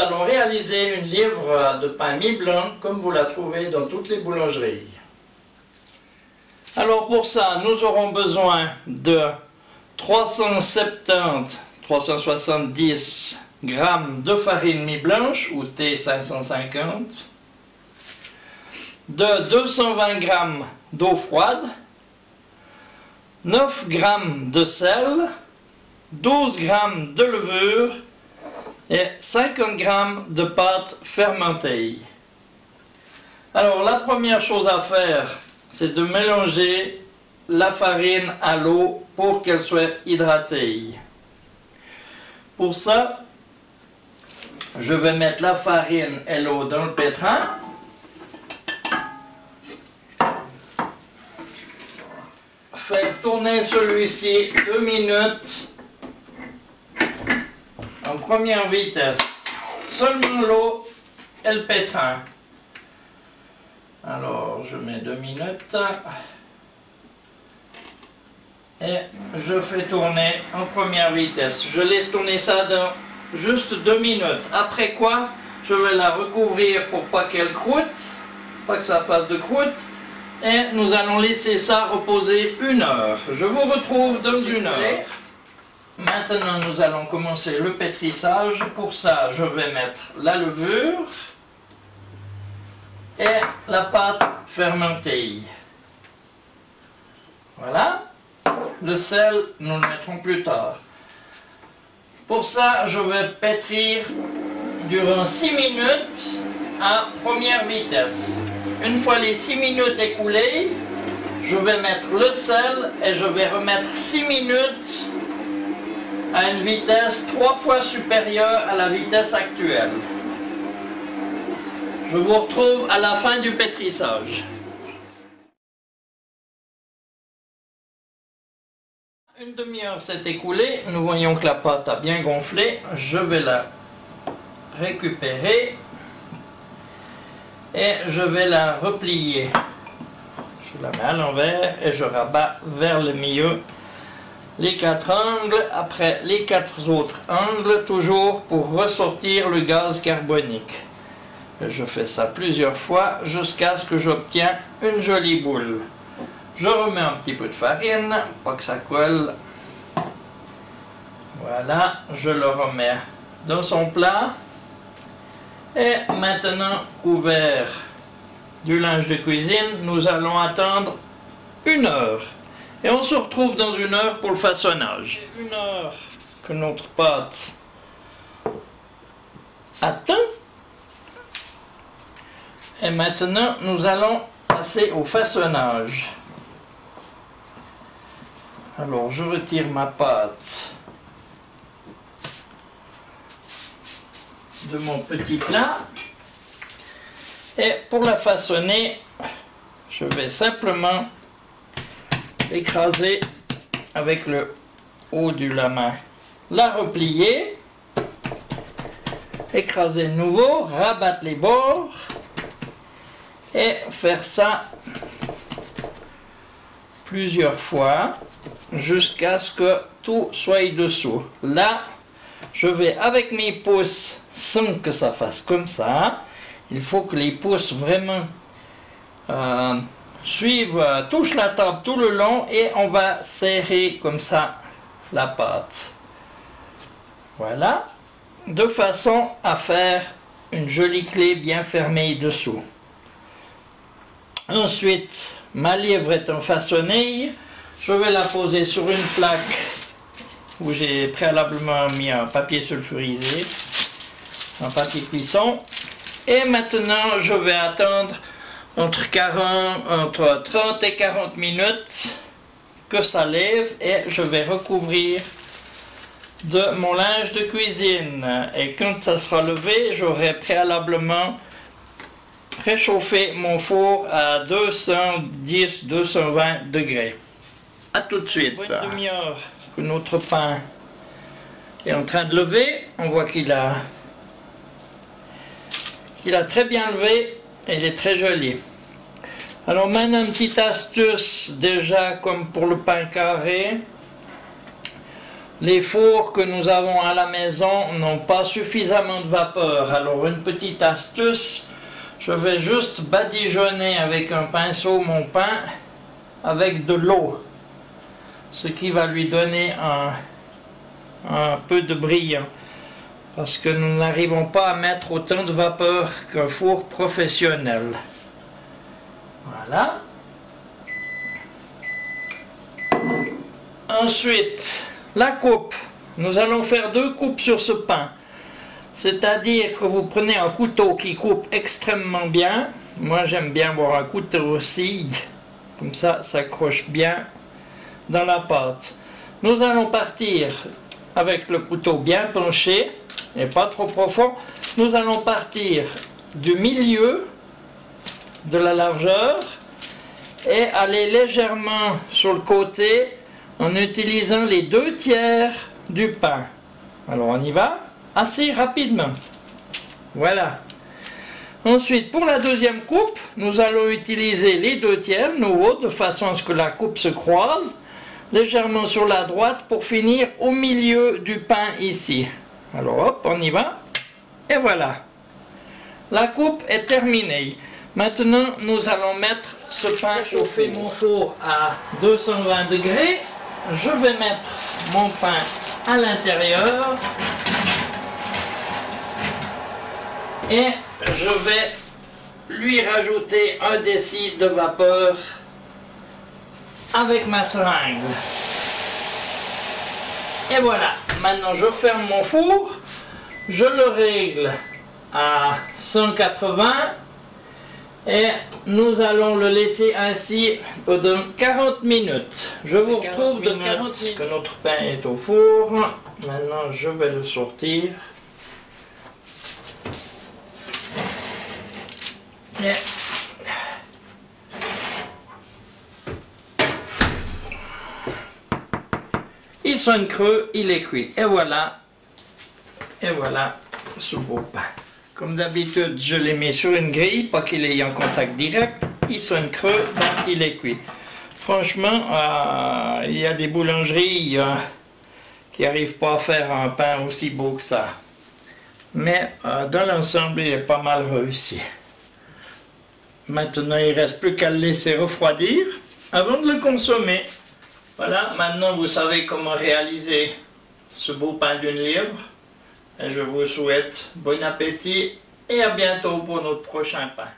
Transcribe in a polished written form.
allons réaliser une livre de pain mi-blanc comme vous la trouvez dans toutes les boulangeries. Alors pour ça, nous aurons besoin de 370 g de farine mi-blanche ou T550, de 220 g d'eau froide, 9 g de sel, 12 g de levure et 50 g de pâte fermentée. Alors la première chose à faire, c'est de mélanger la farine à l'eau pour qu'elle soit hydratée. Pour ça, je vais mettre la farine et l'eau dans le pétrin. Faire tourner celui-ci 2 minutes en première vitesse. Seulement l'eau et le pétrin. Alors, je mets 2 minutes. Et je fais tourner en première vitesse. Je laisse tourner ça dans juste 2 minutes. Après quoi, je vais la recouvrir pour pas qu'elle croûte, pas que ça fasse de croûte. Et nous allons laisser ça reposer 1 heure. Je vous retrouve dans 1 heure. Maintenant, nous allons commencer le pétrissage. Pour ça, je vais mettre la levure et la pâte fermentée. Voilà. Le sel, nous le mettrons plus tard. Pour ça, je vais pétrir durant 6 minutes à première vitesse. Une fois les 6 minutes écoulées, je vais mettre le sel et je vais remettre 6 minutes à une vitesse 3 fois supérieure à la vitesse actuelle. Je vous retrouve à la fin du pétrissage. Une demi-heure s'est écoulée, nous voyons que la pâte a bien gonflé. Je vais la récupérer et je vais la replier. Je la mets à l'envers et je rabats vers le milieu les 4 angles, après les 4 autres angles, toujours pour ressortir le gaz carbonique. Je fais ça plusieurs fois jusqu'à ce que j'obtienne une jolie boule. Je remets un petit peu de farine, pas que ça colle. Voilà, je le remets dans son plat. Et maintenant, couvert du linge de cuisine, nous allons attendre 1 heure. Et on se retrouve dans 1 heure pour le façonnage. 1 heure que notre pâte attend. Et maintenant, nous allons passer au façonnage. Alors, je retire ma pâte de mon petit plat. Et pour la façonner, je vais simplement écraser avec le haut de la main. La replier, écraser de nouveau, rabattre les bords et faire ça plusieurs fois jusqu'à ce que tout soit dessous. Là, je vais avec mes pouces, sans que ça fasse comme ça, il faut que les pouces vraiment touchent la table tout le long et on va serrer comme ça la pâte. Voilà, de façon à faire une jolie clé bien fermée dessous. Ensuite, ma livre étant façonnée, je vais la poser sur une plaque où j'ai préalablement mis un papier sulfurisé, un papier cuisson. Et maintenant, je vais attendre entre 30 et 40 minutes que ça lève et je vais recouvrir de mon linge de cuisine. Et quand ça sera levé, j'aurai préalablement préchauffer mon four à 210-220 degrés. A tout de suite. Une demi-heure que notre pain est en train de lever. On voit qu'il a très bien levé et il est très joli. Alors maintenant, une petite astuce déjà comme pour le pain carré. les fours que nous avons à la maison n'ont pas suffisamment de vapeur. Alors une petite astuce, je vais juste badigeonner avec un pinceau mon pain avec de l'eau, ce qui va lui donner un peu de brillant, parce que nous n'arrivons pas à mettre autant de vapeur qu'un four professionnel. Voilà. Ensuite, la coupe. Nous allons faire 2 coupes sur ce pain. C'est-à-dire que vous prenez un couteau qui coupe extrêmement bien. Moi, j'aime bien avoir un couteau scie. Comme ça, ça accroche bien dans la pâte. Nous allons partir avec le couteau bien penché et pas trop profond. Nous allons partir du milieu de la largeur et aller légèrement sur le côté en utilisant les 2/3 du pain. Alors on y va assez rapidement. Voilà. Ensuite, pour la deuxième coupe, nous allons utiliser les 2/3 nouveau, de façon à ce que la coupe se croise légèrement sur la droite pour finir au milieu du pain ici. Alors hop, on y va. Et voilà. La coupe est terminée. Maintenant, nous allons mettre ce pain chauffer mon four à 220 degrés. Je vais mettre mon pain à l'intérieur et je vais lui rajouter 1 déci de vapeur avec ma seringue. Et voilà, maintenant je ferme mon four, je le règle à 180 et nous allons le laisser ainsi pendant 40 minutes. Je vous retrouve de 40 minutes que notre pain est au four. Maintenant je vais le sortir. Et il sonne creux, il est cuit. Et voilà ce beau pain. Comme d'habitude, je l'ai mis sur une grille, pas qu'il ait en contact direct. Il sonne creux, donc il est cuit. Franchement, il y a des boulangeries qui n'arrivent pas à faire un pain aussi beau que ça. Mais dans l'ensemble, il est pas mal réussi. Maintenant, il ne reste plus qu'à le laisser refroidir avant de le consommer. Voilà, maintenant vous savez comment réaliser ce beau pain d'une livre. Et je vous souhaite bon appétit et à bientôt pour notre prochain pain.